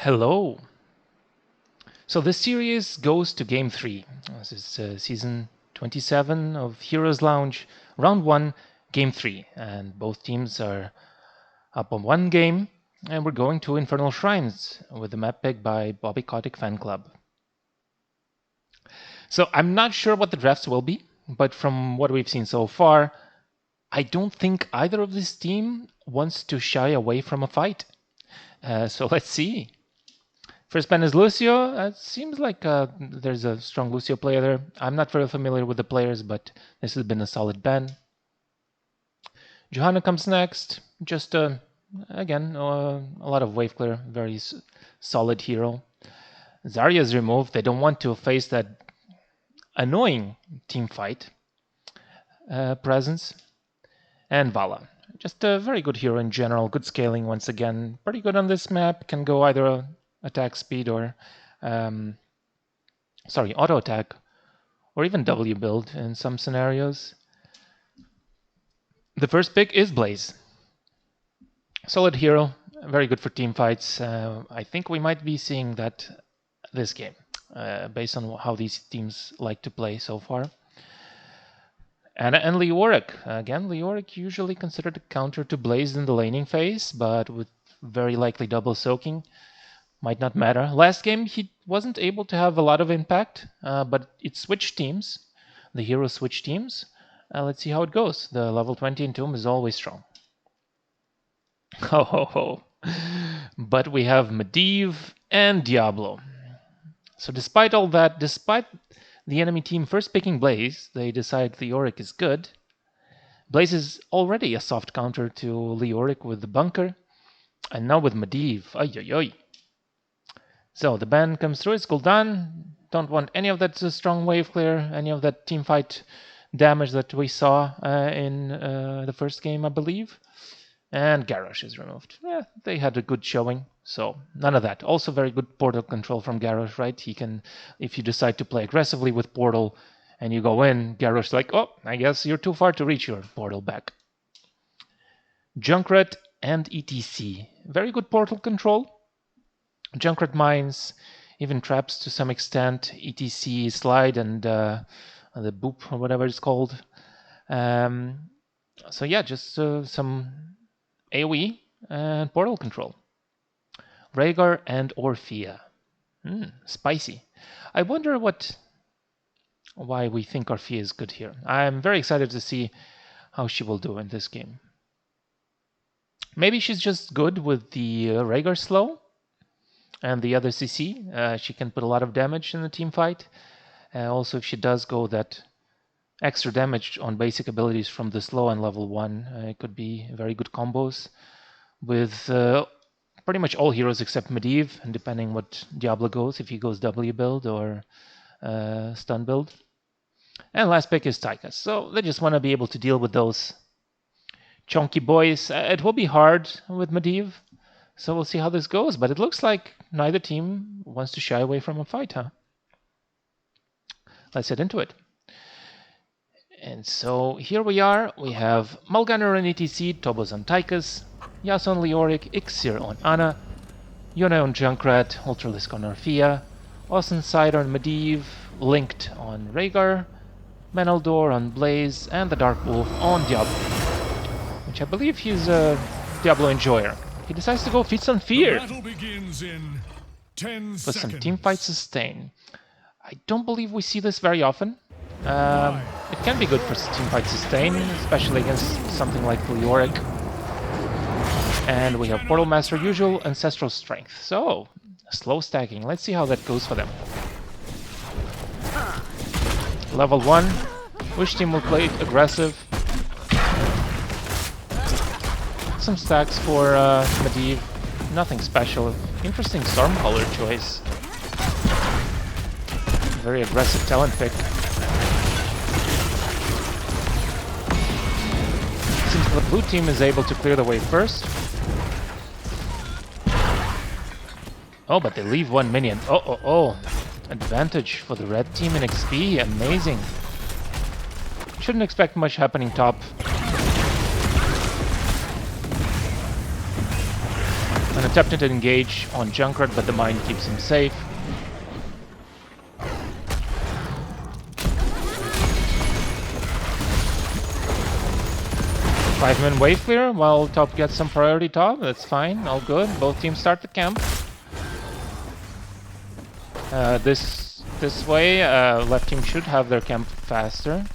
Hello. So this series goes to Game 3. This is Season 27 of Heroes Lounge, Round 1, Game 3. And both teams are up on one game, and we're going to Infernal Shrines with the map pick by Bobby Kotick Fan Club. So I'm not sure what the drafts will be, but from what we've seen so far, I don't think either of this team wants to shy away from a fight. So let's see. First ban is Lucio. It seems like there's a strong Lucio player there. I'm not very familiar with the players, but this has been a solid ban. Johanna comes next. Just, again, a lot of wave clear. Very solid hero. Zarya is removed. They don't want to face that annoying team fight presence. And Vala. Just a very good hero in general. Good scaling once again. Pretty good on this map. Can go either attack speed or auto attack, or even W build in some scenarios. The first pick is Blaze. Solid hero, very good for team fights. I think we might be seeing that this game, based on how these teams like to play so far. Anna and Leoric. Again, Leoric usually considered a counter to Blaze in the laning phase, but with very likely double soaking. Might not matter. Last game, he wasn't able to have a lot of impact, but it switched teams. The hero switched teams. Let's see how it goes. The level 20 Entomb is always strong. Ho ho ho. But we have Medivh and Diablo. So despite all that, despite the enemy team first picking Blaze, they decide Leoric is good. Blaze is already a soft counter to Leoric with the bunker. And now with Medivh. Ay ay ay. So the ban comes through, it's Gul'dan. Don't want any of that strong wave clear, any of that team fight damage that we saw in the first game, I believe. And Garrosh is removed. Yeah, they had a good showing, so none of that. Also very good portal control from Garrosh, right? He can, if you decide to play aggressively with portal and you go in, Garrosh's like, oh, I guess you're too far to reach your portal back. Junkrat and ETC. Very good portal control. Junkrat mines, even traps to some extent, ETC slide and the boop or whatever it's called. So yeah, just some AoE and portal control. Rhaegar and Orphea. Spicy. I wonder why we think Orphea is good here. I'm very excited to see how she will do in this game. Maybe she's just good with the Rhaegar slow. And the other CC, she can put a lot of damage in the team fight. Also, if she does go that extra damage on basic abilities from the slow on level 1, it could be very good combos with pretty much all heroes except Medivh, and depending what Diablo goes, if he goes W build or stun build. And last pick is Tychus. So they just want to be able to deal with those chunky boys. It will be hard with Medivh. So we'll see how this goes, but it looks like neither team wants to shy away from a fight, huh? Let's get into it. And so here we are. We have Mal'Ganar on ETC, Tobos on Tychus, Yasuo on Leoric, Ixir on Ana, Yone on Junkrat, Ultralisk on Orphea, Ossen Side on Medivh, Linked on Rhaegar, Meneldor on Blaze, and the Dark Wolf on Diablo, which I believe he's a Diablo enjoyer. He decides to go Feast on Fear for some teamfight sustain. I don't believe we see this very often. It can be good for teamfight sustain, especially against something like Leoric. And we have Portal Master usual, Ancestral Strength. So, slow stacking. Let's see how that goes for them. Level 1. Which team will play aggressive? Some stacks for Medivh. Nothing special. Interesting Stormcaller choice. Very aggressive talent pick. Seems the blue team is able to clear the way first. Oh, but they leave one minion. Oh. Advantage for the red team in XP. Amazing. Shouldn't expect much happening top. And a attempted to engage on Junkrat, but the mine keeps him safe. Five-man wave clear while top gets some priority top. That's fine, all good. Both teams start the camp. This way, left team should have their camp faster,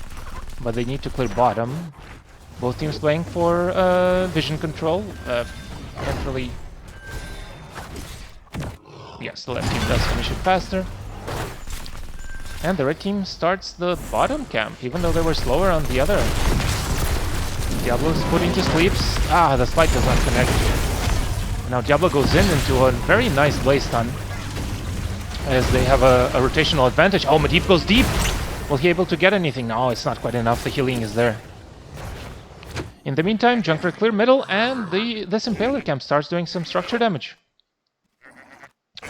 but they need to clear bottom. Both teams playing for vision control. Can't really... Yes, the left team does finish it faster. And the red team starts the bottom camp, even though they were slower on the other. Diablo's putting to sleeps. Ah, the spike does not connect. Now Diablo goes into a very nice blaze stun, as they have a rotational advantage. Oh, Medivh goes deep! Will he able to get anything? No, it's not quite enough. The healing is there. In the meantime, Junkrat clear middle, and this Impaler camp starts doing some structure damage.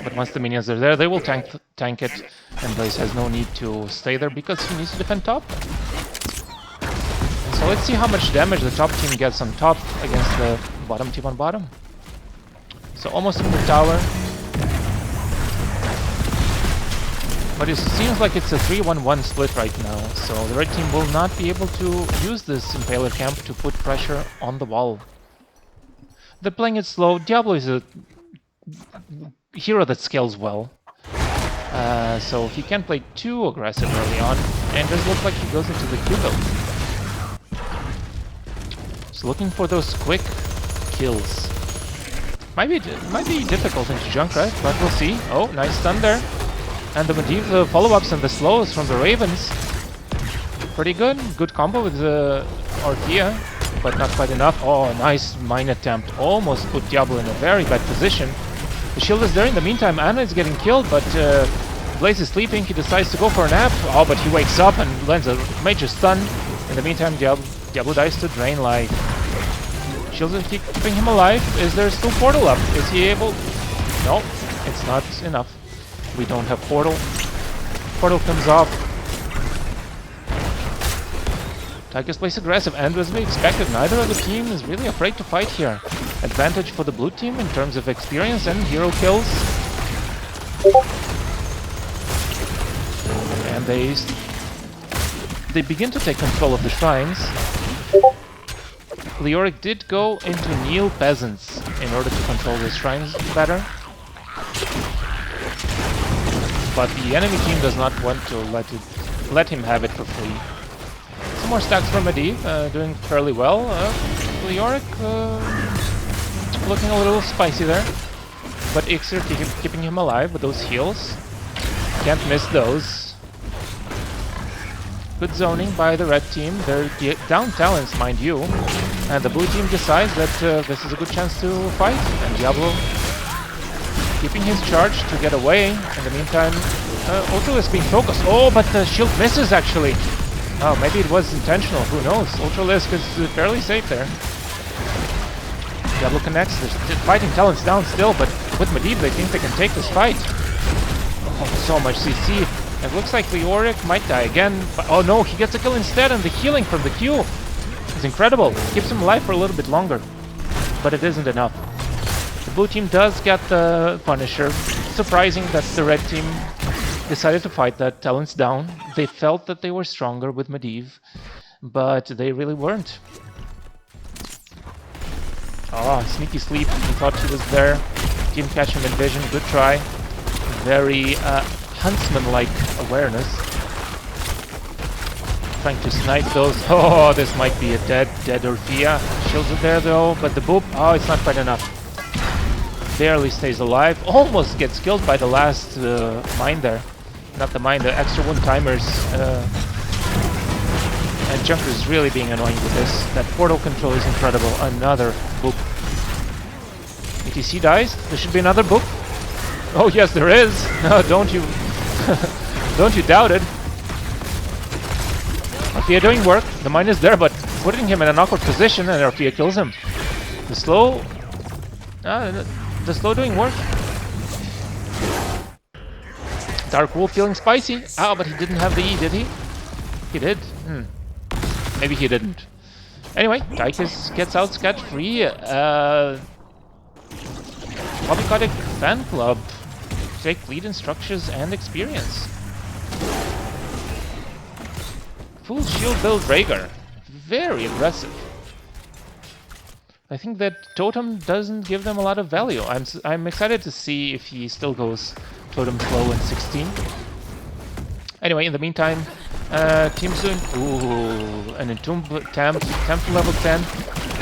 But once the minions are there, they will tank it, and Blaze has no need to stay there because he needs to defend top. So let's see how much damage the top team gets on top against the bottom team on bottom. So almost in the tower. But it seems like it's a 3-1-1 split right now, so the red team will not be able to use this Impaler camp to put pressure on the wall. They're playing it slow. Diablo is a hero that scales well. So he can't play too aggressive early on, and it does look like he goes into the Q build. So looking for those quick kills. Might be difficult into Junkrat, but we'll see. Oh, nice stun there. And the Medivh follow-ups and the slows from the Ravens. Pretty good. Good combo with the Orthea, but not quite enough. Oh, nice mine attempt. Almost put Diablo in a very bad position. The shield is there. In the meantime, Anna is getting killed, but Blaze is sleeping. He decides to go for a nap. Oh, but he wakes up and lands a major stun. In the meantime, Diablo dies to drain life. Shields are keeping him alive. Is there still portal up? Is he able? No, it's not enough. We don't have portal. Portal comes off. Tigers plays aggressive, and as we expected, neither of the team is really afraid to fight here. Advantage for the blue team in terms of experience and hero kills. And they begin to take control of the shrines. Leoric did go into Kneel Peasants in order to control the shrines better. But the enemy team does not want to let him have it for free. Some more stacks from Medivh, doing fairly well. Leoric looking a little spicy there. But Ixir keeping him alive with those heals. Can't miss those. Good zoning by the red team. They're down talents, mind you. And the blue team decides that this is a good chance to fight. And Diablo keeping his charge to get away. In the meantime, Ultra is being focused. Oh, but the shield misses actually. Oh, maybe it was intentional. Who knows? Ultralisk is fairly safe there. Diablo connects. They're fighting talents down still, but with Medivh they think they can take this fight. Oh, so much CC. It looks like Leoric might die again. But, oh no, he gets a kill instead, and the healing from the Q is incredible. It keeps him alive for a little bit longer, but it isn't enough. The blue team does get the Punisher. Surprising that the red team decided to fight that talents down. They felt that they were stronger with Medivh, but they really weren't. Oh, sneaky sleep. He thought he was there. Didn't catch him in vision. Good try. Very huntsman-like awareness. Trying to snipe those. Oh, this might be a dead Orthea. Shields are there though, but the boop. Oh, it's not quite enough. Barely stays alive. Almost gets killed by the last mine there. Not the mine, the extra one-timers. And Junker is really being annoying with this. That portal control is incredible. Another boop. ETC dies. There should be another boop. Oh yes, there is. No, don't you, don't you doubt it. Orthea doing work. The mine is there, but putting him in an awkward position, and Orthea kills him. The slow doing work. Dark Wolf feeling spicy. Oh, but he didn't have the E, did he? He did. Maybe he didn't. Anyway, Tychus gets out scot-free. Bobby Kotick fan club take lead in structures and experience. Full shield build Rhaegar. Very aggressive. I think that Totem doesn't give them a lot of value. I'm excited to see if he still goes Totem slow in 16. Anyway, in the meantime, team's doing... Ooh, an Entomb Temp level 10.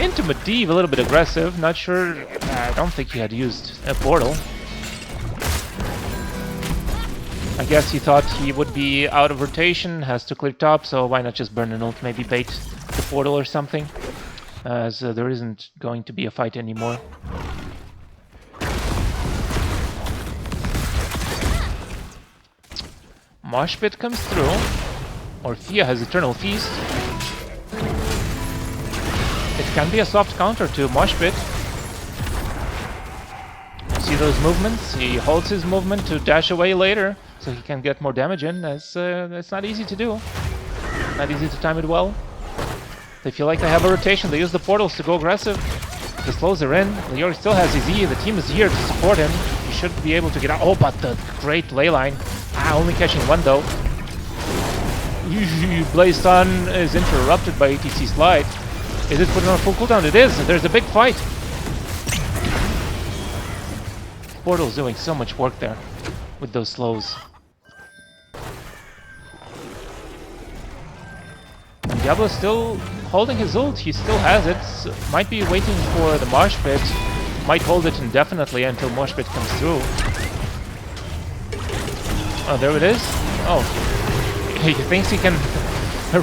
Into Medivh, a little bit aggressive. Not sure... I don't think he had used a portal. I guess he thought he would be out of rotation, has to clear top, so why not just burn an ult, maybe bait the portal or something. As there isn't going to be a fight anymore. Mosh Pit comes through. Orphea has Eternal Feast. It can be a soft counter to Mosh Pit. See those movements? He holds his movement to dash away later, so he can get more damage in. That's not easy to do. Not easy to time it well. They feel like they have a rotation. They use the portals to go aggressive. The slows are in. Leoric still has his E. The team is here to support him. He should be able to get out. Oh, but the great ley line. Only catching one though. Blaze Stun is interrupted by ATC Slide. Is it putting on full cooldown? It is. There's a big fight. Portal's doing so much work there with those slows. And Diablo's still holding his ult. He still has it. Might be waiting for the Mosh Pit. Might hold it indefinitely until Mosh Pit comes through. Oh, there it is. Oh, he thinks he can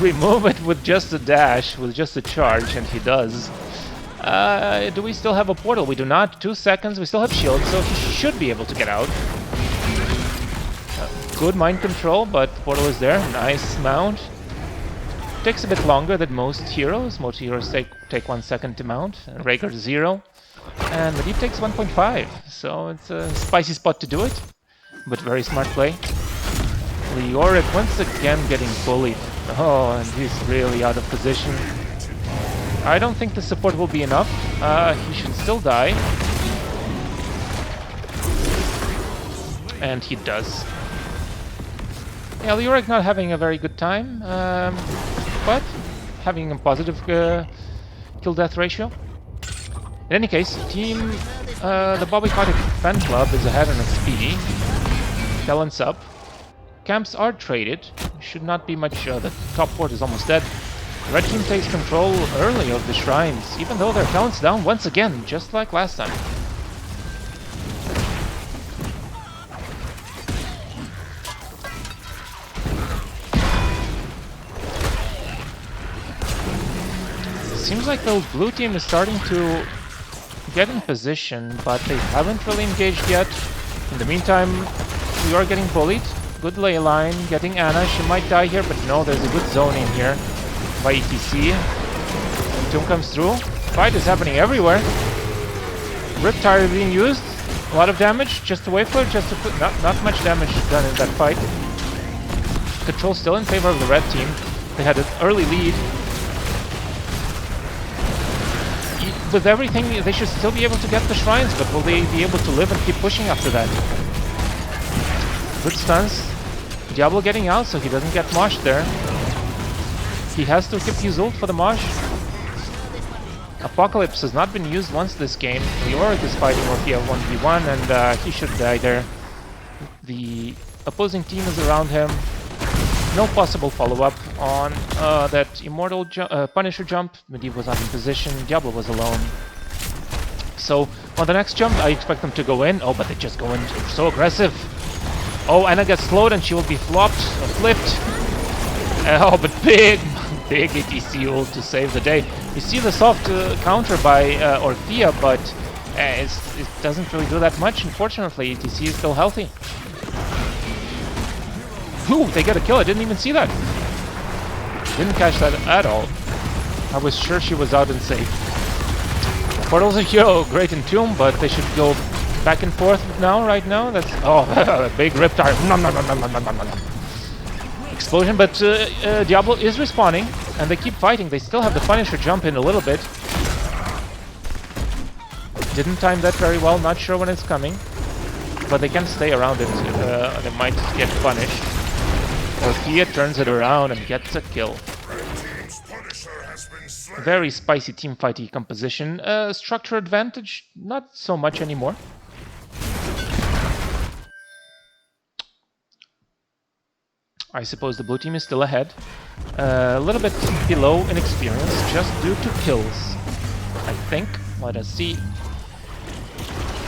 remove it with just a dash, with just a charge, and he does. Do we still have a portal? We do not. 2 seconds. We still have shield, so he should be able to get out. Good mind control, but the portal is there. Nice mount. Takes a bit longer than most heroes. Most heroes take 1 second to mount. Rhaegar 0. And Medivh takes 1.5. So it's a spicy spot to do it. But very smart play. Leoric once again getting bullied. Oh, and he's really out of position. I don't think the support will be enough. He should still die. And he does. Yeah, Leoric not having a very good time, but having a positive kill-death ratio. In any case, the Bobby Kotick fan club is ahead on XP. Balance up. Camps are traded. Should not be much. The top fort is almost dead. Red team takes control early of the shrines, even though their talent's down once again, just like last time. Seems like the blue team is starting to get in position, but they haven't really engaged yet. In the meantime, we are getting bullied. Good ley line, getting Ana. She might die here, but no, there's a good zone in here by ETC. Tomb comes through. Fight is happening everywhere. Riptire being used. A lot of damage. Just a wave clear, just to put not much damage done in that fight. Control still in favor of the red team. They had an early lead. With everything, they should still be able to get the shrines, but will they be able to live and keep pushing after that? Good stuns. Diablo getting out, so he doesn't get moshed there. He has to keep his ult for the mosh. Apocalypse has not been used once this game. Leoric is fighting Orphea 1v1, and he should die there. The opposing team is around him. No possible follow-up on that Immortal Punisher jump. Medivh was not in position. Diablo was alone. So on the next jump, I expect them to go in. Oh, but they just go in. They're so aggressive. Oh, Ana gets slowed and she will be flopped or flipped. Oh, but big ATC ult to save the day. You see the soft counter by Orphea, but it doesn't really do that much. Unfortunately, ATC is still healthy. Ooh, they get a kill. I didn't even see that. Didn't catch that at all. I was sure she was out and safe. Portal's a hero, great in Tomb, but they should go back and forth now, right now. That's... Oh, big Riptire. Nom, nom, nom, nom, nom, nom, nom. Explosion, but Diablo is respawning, and they keep fighting. They still have the Punisher jump in a little bit. Didn't time that very well, not sure when it's coming. But they can stay around it, they might get punished. Or Kia turns it around and gets a kill. Very spicy teamfighty composition. Structure advantage, not so much anymore. I suppose the blue team is still ahead. A little bit below in experience, just due to kills, I think. Let us see.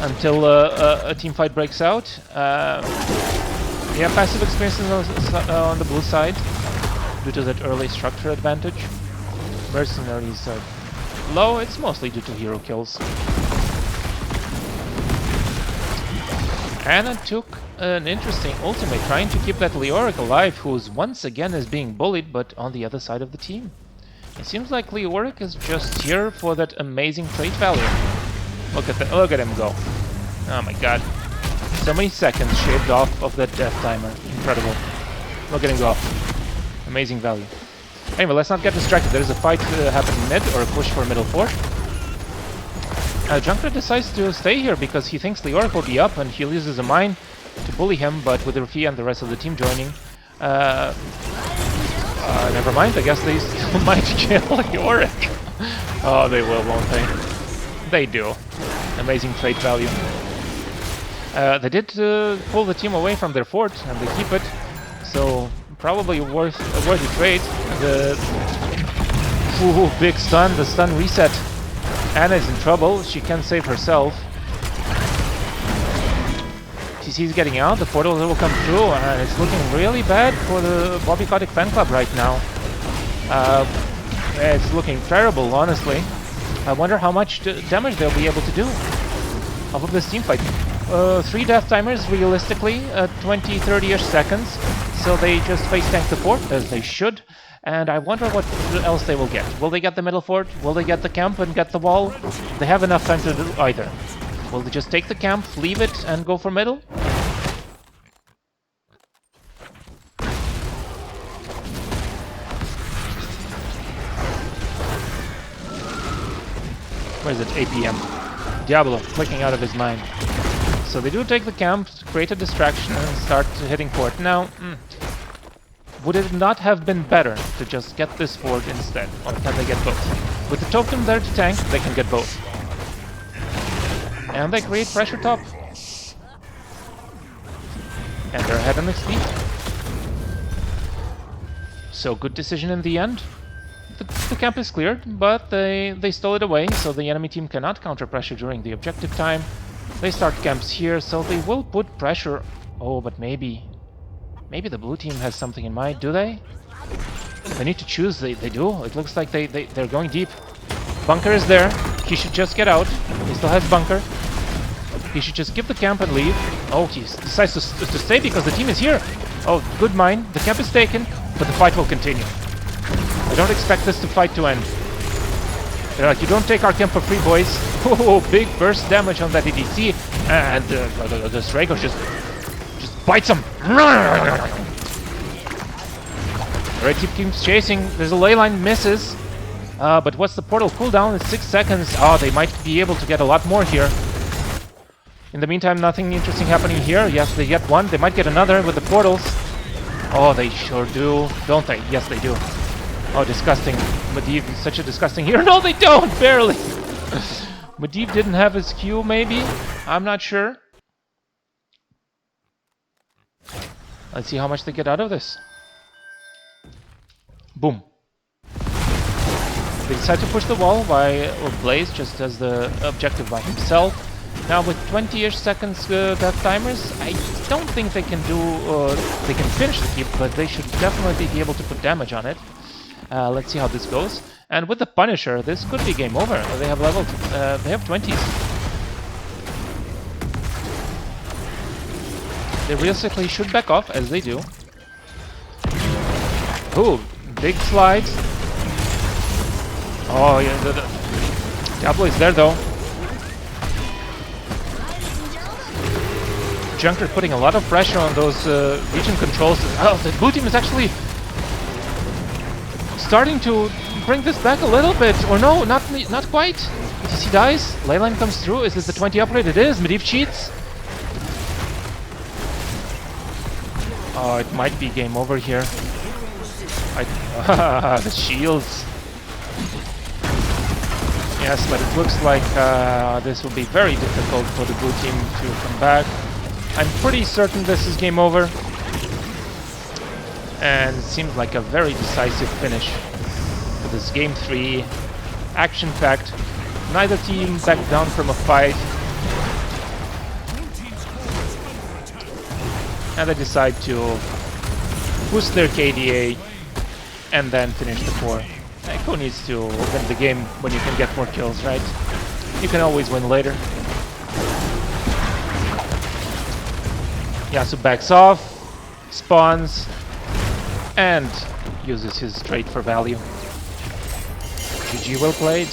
Until a team fight breaks out. Yeah, passive experience on the blue side, due to that early structure advantage. Mercenaries are low, it's mostly due to hero kills. Anna took an interesting ultimate, trying to keep that Leoric alive, who's once again is being bullied, but on the other side of the team. It seems like Leoric is just here for that amazing trait value. Look at him go. Oh my god. So many seconds shaved off of that death timer. Incredible. Look at him go. Amazing value. Anyway, let's not get distracted. There is a fight happening mid, or a push for middle fort. Junkrat decides to stay here because he thinks Leoric will be up and he uses a mine to bully him, but with Rafia and the rest of the team joining, never mind, I guess they still might kill Leoric. Oh, they will, won't they? They do. Amazing trade value. They did pull the team away from their fort, and they keep it, so probably a worthy trade. Big stun, the stun reset. Anna is in trouble, she can't save herself. TC is getting out, the portal will come through, and it's looking really bad for the Bobby Kotick fan club right now. It's looking terrible, honestly. I wonder how much damage they'll be able to do off of this team fight. 3 death timers, realistically, 20-30ish seconds, so they just face tank the fort, as they should. And I wonder what else they will get. Will they get the middle fort? Will they get the camp and get the wall? They have enough time to do either. Will they just take the camp, leave it, and go for middle? Where is it? 8 PM. Diablo, clicking out of his mind. So they do take the camp, create a distraction, and start hitting fort. Now, would it not have been better to just get this fort instead? Or can they get both? With the totem there to tank, they can get both. And they create pressure top. And they're ahead on XP. So good decision in the end. The camp is cleared, but they stole it away, so the enemy team cannot counter pressure during the objective time. They start camps here, so they will put pressure. Oh, but maybe the blue team has something in mind, do they? They need to choose, they do. It looks like they're going deep. Bunker is there, he should just get out. He still has bunker. He should just give the camp and leave. Oh, he decides to stay because the team is here. Oh, good mine, the camp is taken, but the fight will continue. I don't expect this fight to end. They're like, you don't take our camp for free, boys. Oh, big burst damage on that EDC, and the Strago just bites him. The red team keeps chasing. There's a ley line, misses. But what's the portal cooldown? It's 6 seconds. Oh, they might be able to get a lot more here. In the meantime, nothing interesting happening here. Yes, they get one. They might get another with the portals. Oh, they sure do, don't they? Yes, they do. Oh, disgusting. Medivh is such a disgusting hero. No, they don't! Barely! Medivh didn't have his Q, maybe? I'm not sure. Let's see how much they get out of this. Boom. They decide to push the wall by Blaze, just as the objective by himself. Now with 20-ish seconds death timers, I don't think they can do... they can finish the keep, but they should definitely be able to put damage on it. Let's see how this goes. And with the Punisher, this could be game over. They have leveled... they have 20s. They realistically should back off, as they do. Ooh, big slides. Oh, yeah, the Diablo is there, though. Junker putting a lot of pressure on those region controls. Oh, the blue team is actually starting to bring this back a little bit. Or no, not quite. he dies. Leyline comes through. Is this the 20 upgrade? It is. Medivh cheats. Oh, it might be game over here. The shields. Yes, but it looks like this will be very difficult for the blue team to come back. I'm pretty certain this is game over. And it seems like a very decisive finish for this game 3. Action-packed. Neither team backed down from a fight. And they decide to boost their KDA and then finish the core. Like, who needs to win the game when you can get more kills, right? You can always win later. Yasuo backs off, spawns, and uses his trait for value. GG, well played.